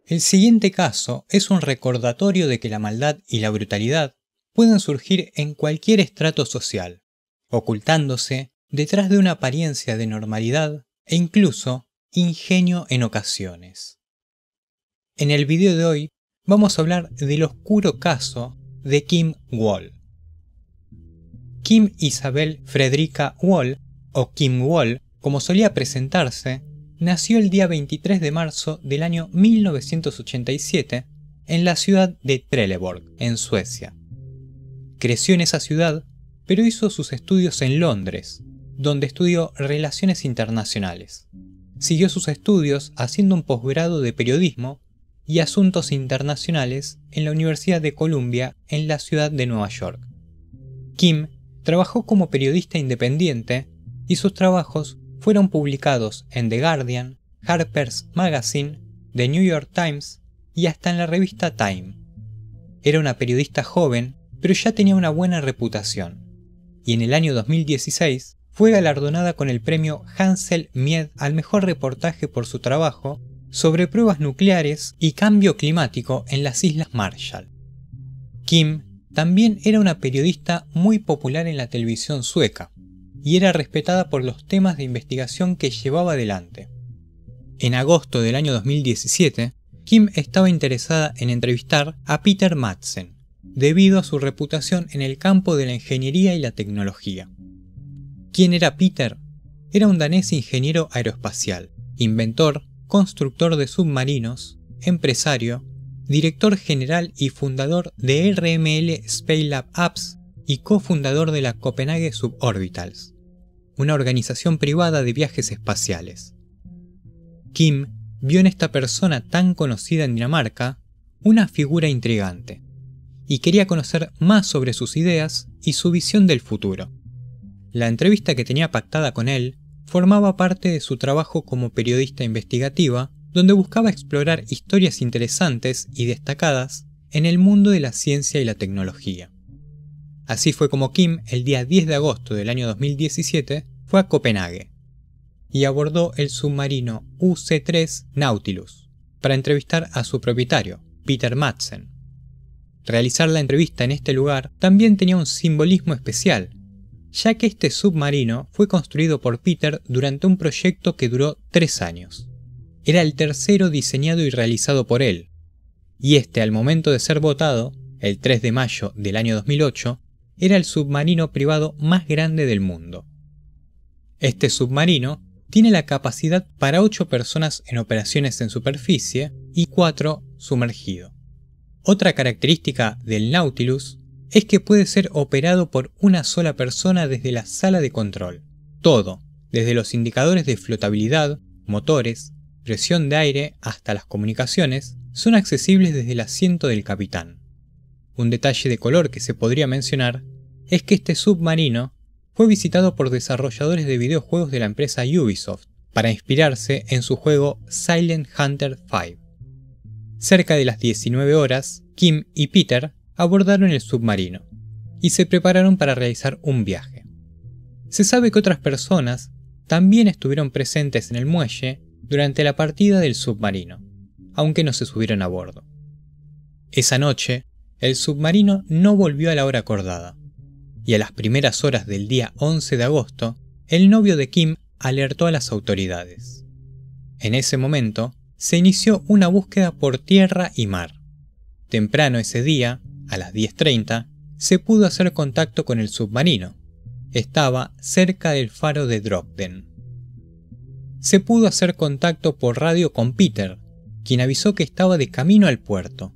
El siguiente caso es un recordatorio de que la maldad y la brutalidad pueden surgir en cualquier estrato social, ocultándose detrás de una apariencia de normalidad e incluso ingenio en ocasiones. En el video de hoy vamos a hablar del oscuro caso de Kim Wall. Kim Isabel Fredrika Wall, o Kim Wall, como solía presentarse, nació el día 23 de marzo del año 1987 en la ciudad de Trelleborg, en Suecia. Creció en esa ciudad, pero hizo sus estudios en Londres, donde estudió Relaciones Internacionales. Siguió sus estudios haciendo un posgrado de Periodismo y Asuntos Internacionales en la Universidad de Columbia en la ciudad de Nueva York. Kim trabajó como periodista independiente y sus trabajos fueron publicados en The Guardian, Harper's Magazine, The New York Times y hasta en la revista Time. Era una periodista joven, pero ya tenía una buena reputación, y en el año 2016 fue galardonada con el premio Hansel Mied al mejor reportaje por su trabajo sobre pruebas nucleares y cambio climático en las Islas Marshall. Kim también era una periodista muy popular en la televisión sueca, y era respetada por los temas de investigación que llevaba adelante. En agosto del año 2017, Kim estaba interesada en entrevistar a Peter Madsen, debido a su reputación en el campo de la ingeniería y la tecnología. ¿Quién era Peter? Era un danés ingeniero aeroespacial, inventor, constructor de submarinos, empresario, director general y fundador de RML Spacelab Apps y cofundador de la Copenhague Suborbitals, una organización privada de viajes espaciales. Kim vio en esta persona tan conocida en Dinamarca una figura intrigante, y quería conocer más sobre sus ideas y su visión del futuro. La entrevista que tenía pactada con él formaba parte de su trabajo como periodista investigativa, donde buscaba explorar historias interesantes y destacadas en el mundo de la ciencia y la tecnología. Así fue como Kim, el día 10 de agosto del año 2017, fue a Copenhague y abordó el submarino UC-3 Nautilus para entrevistar a su propietario, Peter Madsen. Realizar la entrevista en este lugar también tenía un simbolismo especial, ya que este submarino fue construido por Peter durante un proyecto que duró 3 años. Era el tercero diseñado y realizado por él, y al momento de ser votado, el 3 de mayo del año 2008, era el submarino privado más grande del mundo. Este submarino tiene la capacidad para 8 personas en operaciones en superficie y 4 sumergido. Otra característica del Nautilus es que puede ser operado por una sola persona desde la sala de control. Todo, desde los indicadores de flotabilidad, motores, presión de aire hasta las comunicaciones, son accesibles desde el asiento del capitán. Un detalle de color que se podría mencionar es que este submarino fue visitado por desarrolladores de videojuegos de la empresa Ubisoft para inspirarse en su juego Silent Hunter V. Cerca de las 19 horas, Kim y Peter abordaron el submarino y se prepararon para realizar un viaje. Se sabe que otras personas también estuvieron presentes en el muelle durante la partida del submarino, aunque no se subieron a bordo. Esa noche, el submarino no volvió a la hora acordada, y a las primeras horas del día 11 de agosto, el novio de Kim alertó a las autoridades. En ese momento, se inició una búsqueda por tierra y mar. Temprano ese día, a las 10:30, se pudo hacer contacto con el submarino. Estaba cerca del faro de Dropden. Se pudo hacer contacto por radio con Peter, quien avisó que estaba de camino al puerto,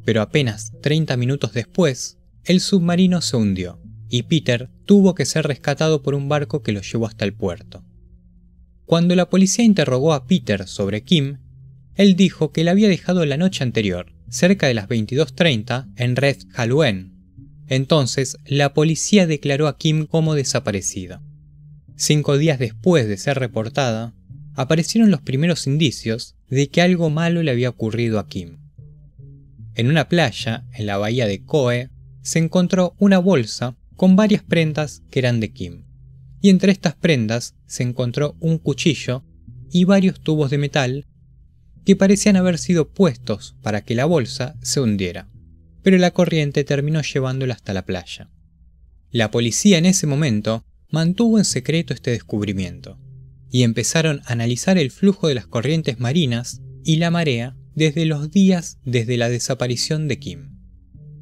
pero apenas 30 minutos después, el submarino se hundió y Peter tuvo que ser rescatado por un barco que lo llevó hasta el puerto. Cuando la policía interrogó a Peter sobre Kim, él dijo que la había dejado la noche anterior, cerca de las 22:30, en Refshaleøen. Entonces, la policía declaró a Kim como desaparecida. 5 días después de ser reportada, aparecieron los primeros indicios de que algo malo le había ocurrido a Kim. En una playa, en la bahía de Køge, se encontró una bolsa con varias prendas que eran de Kim, y entre estas prendas se encontró un cuchillo y varios tubos de metal que parecían haber sido puestos para que la bolsa se hundiera, pero la corriente terminó llevándola hasta la playa. La policía en ese momento mantuvo en secreto este descubrimiento, y empezaron a analizar el flujo de las corrientes marinas y la marea desde los días desde la desaparición de Kim.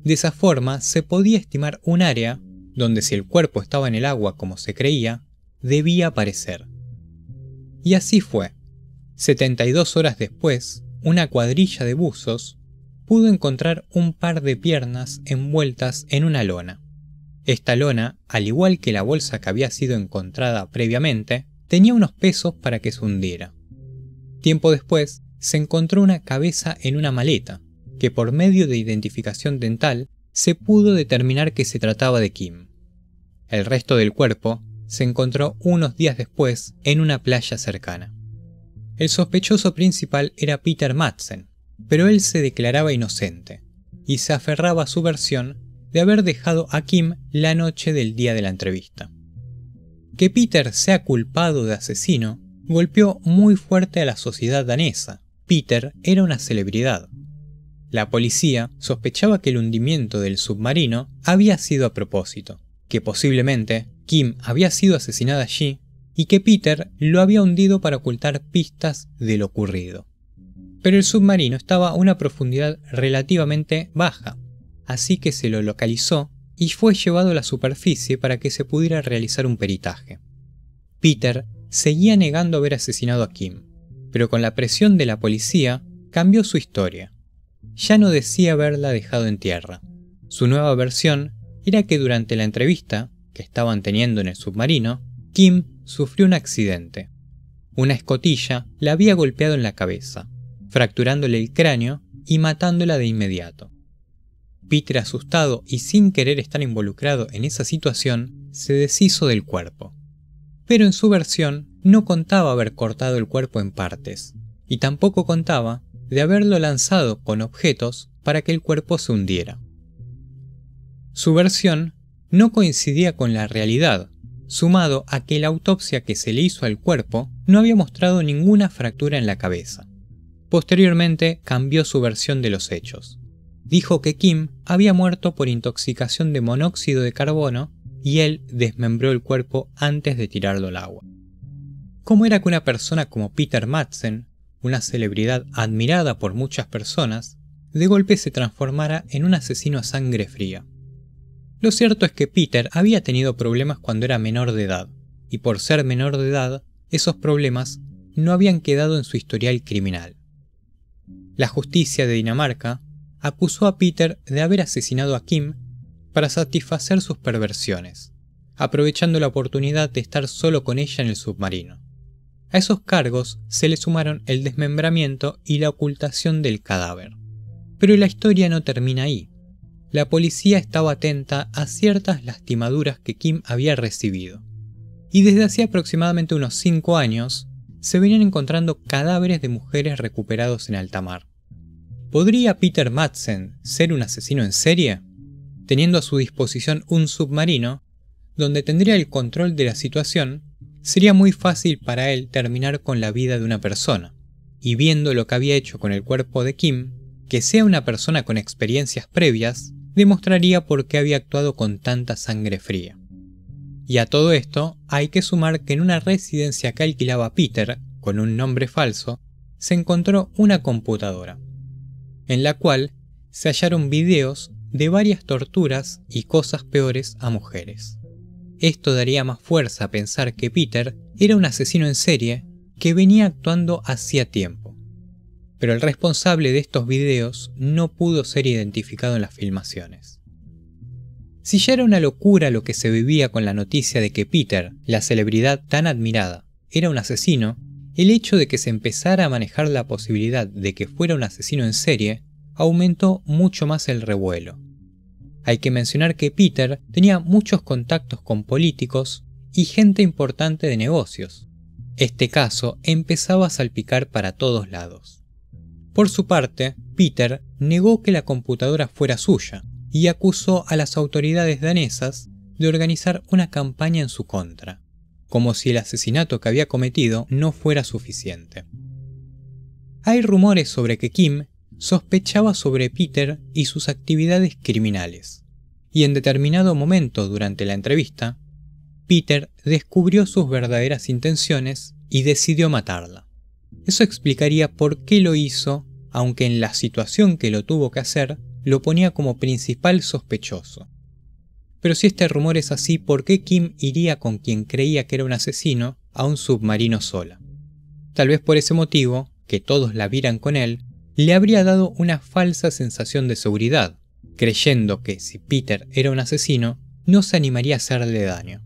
De esa forma se podía estimar un área donde, si el cuerpo estaba en el agua como se creía, debía aparecer. Y así fue. 72 horas después, una cuadrilla de buzos pudo encontrar un par de piernas envueltas en una lona. Esta lona, al igual que la bolsa que había sido encontrada previamente, tenía unos pesos para que se hundiera. Tiempo después, se encontró una cabeza en una maleta, que por medio de identificación dental se pudo determinar que se trataba de Kim. El resto del cuerpo se encontró unos días después en una playa cercana. El sospechoso principal era Peter Madsen, pero él se declaraba inocente y se aferraba a su versión de haber dejado a Kim la noche del día de la entrevista. Que Peter sea culpado de asesino golpeó muy fuerte a la sociedad danesa. Peter era una celebridad. La policía sospechaba que el hundimiento del submarino había sido a propósito, que posiblemente Kim había sido asesinada allí y que Peter lo había hundido para ocultar pistas de lo ocurrido. Pero el submarino estaba a una profundidad relativamente baja, así que se lo localizó y fue llevado a la superficie para que se pudiera realizar un peritaje. Peter seguía negando haber asesinado a Kim, pero con la presión de la policía cambió su historia. Ya no decía haberla dejado en tierra. Su nueva versión era que durante la entrevista que estaban teniendo en el submarino, Kim sufrió un accidente. Una escotilla la había golpeado en la cabeza, fracturándole el cráneo y matándola de inmediato. Peter, asustado y sin querer estar involucrado en esa situación, se deshizo del cuerpo. Pero en su versión no contaba haber cortado el cuerpo en partes, y tampoco contaba de haberlo lanzado con objetos para que el cuerpo se hundiera. Su versión no coincidía con la realidad, sumado a que la autopsia que se le hizo al cuerpo no había mostrado ninguna fractura en la cabeza. Posteriormente cambió su versión de los hechos. Dijo que Kim había muerto por intoxicación de monóxido de carbono y él desmembró el cuerpo antes de tirarlo al agua. ¿Cómo era que una persona como Peter Madsen, una celebridad admirada por muchas personas, de golpe se transformara en un asesino a sangre fría? Lo cierto es que Peter había tenido problemas cuando era menor de edad, y por ser menor de edad, esos problemas no habían quedado en su historial criminal. La justicia de Dinamarca acusó a Peter de haber asesinado a Kim para satisfacer sus perversiones, aprovechando la oportunidad de estar solo con ella en el submarino. A esos cargos se le sumaron el desmembramiento y la ocultación del cadáver. Pero la historia no termina ahí. La policía estaba atenta a ciertas lastimaduras que Kim había recibido. Y desde hacía aproximadamente unos 5 años, se venían encontrando cadáveres de mujeres recuperados en alta mar. ¿Podría Peter Madsen ser un asesino en serie? Teniendo a su disposición un submarino, donde tendría el control de la situación, sería muy fácil para él terminar con la vida de una persona. Y viendo lo que había hecho con el cuerpo de Kim, que sea una persona con experiencias previas, demostraría por qué había actuado con tanta sangre fría. Y a todo esto hay que sumar que en una residencia que alquilaba Peter, con un nombre falso, se encontró una computadora, en la cual se hallaron videos de varias torturas y cosas peores a mujeres. Esto daría más fuerza a pensar que Peter era un asesino en serie que venía actuando hacía tiempo. Pero el responsable de estos videos no pudo ser identificado en las filmaciones. Si ya era una locura lo que se vivía con la noticia de que Peter, la celebridad tan admirada, era un asesino, el hecho de que se empezara a manejar la posibilidad de que fuera un asesino en serie aumentó mucho más el revuelo. Hay que mencionar que Peter tenía muchos contactos con políticos y gente importante de negocios. Este caso empezaba a salpicar para todos lados. Por su parte, Peter negó que la computadora fuera suya y acusó a las autoridades danesas de organizar una campaña en su contra, como si el asesinato que había cometido no fuera suficiente. Hay rumores sobre que Kim sospechaba sobre Peter y sus actividades criminales, y en determinado momento durante la entrevista, Peter descubrió sus verdaderas intenciones y decidió matarla. Eso explicaría por qué lo hizo, aunque en la situación que lo tuvo que hacer, lo ponía como principal sospechoso. Pero si este rumor es así, ¿por qué Kim iría con quien creía que era un asesino a un submarino sola? Tal vez por ese motivo, que todos la vieran con él, le habría dado una falsa sensación de seguridad, creyendo que si Peter era un asesino, no se animaría a hacerle daño.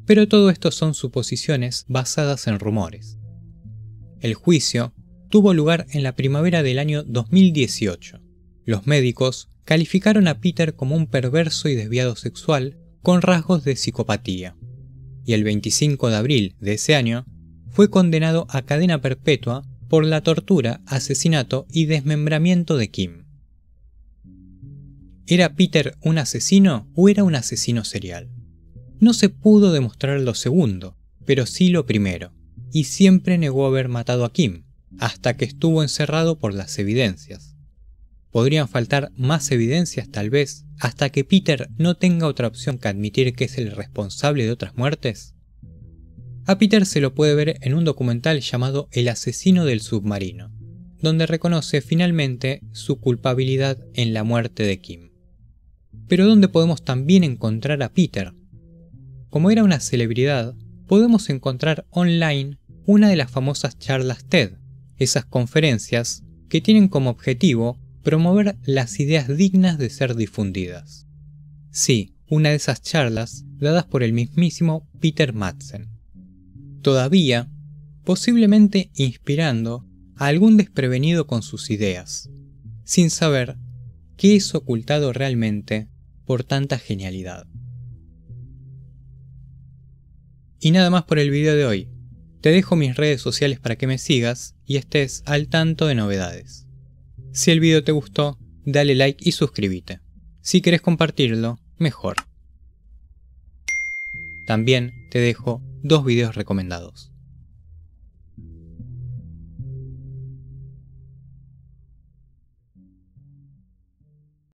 Pero todo esto son suposiciones basadas en rumores. El juicio tuvo lugar en la primavera del año 2018. Los médicos calificaron a Peter como un perverso y desviado sexual con rasgos de psicopatía, y el 25 de abril de ese año fue condenado a cadena perpetua por la tortura, asesinato y desmembramiento de Kim. ¿Era Peter un asesino o era un asesino serial? No se pudo demostrar lo segundo, pero sí lo primero, y siempre negó haber matado a Kim, hasta que estuvo encerrado por las evidencias. Podrían faltar más evidencias tal vez, hasta que Peter no tenga otra opción que admitir que es el responsable de otras muertes. A Peter se lo puede ver en un documental llamado El asesino del submarino, donde reconoce finalmente su culpabilidad en la muerte de Kim. Pero ¿dónde podemos también encontrar a Peter? Como era una celebridad, podemos encontrar online una de las famosas charlas TED, esas conferencias que tienen como objetivo promover las ideas dignas de ser difundidas. Sí, una de esas charlas dadas por el mismísimo Peter Madsen. Todavía, posiblemente inspirando a algún desprevenido con sus ideas, sin saber qué es ocultado realmente por tanta genialidad. Y nada más por el video de hoy. Te dejo mis redes sociales para que me sigas y estés al tanto de novedades. Si el video te gustó, dale like y suscríbete. Si querés compartirlo, mejor. También te dejo 2 videos recomendados.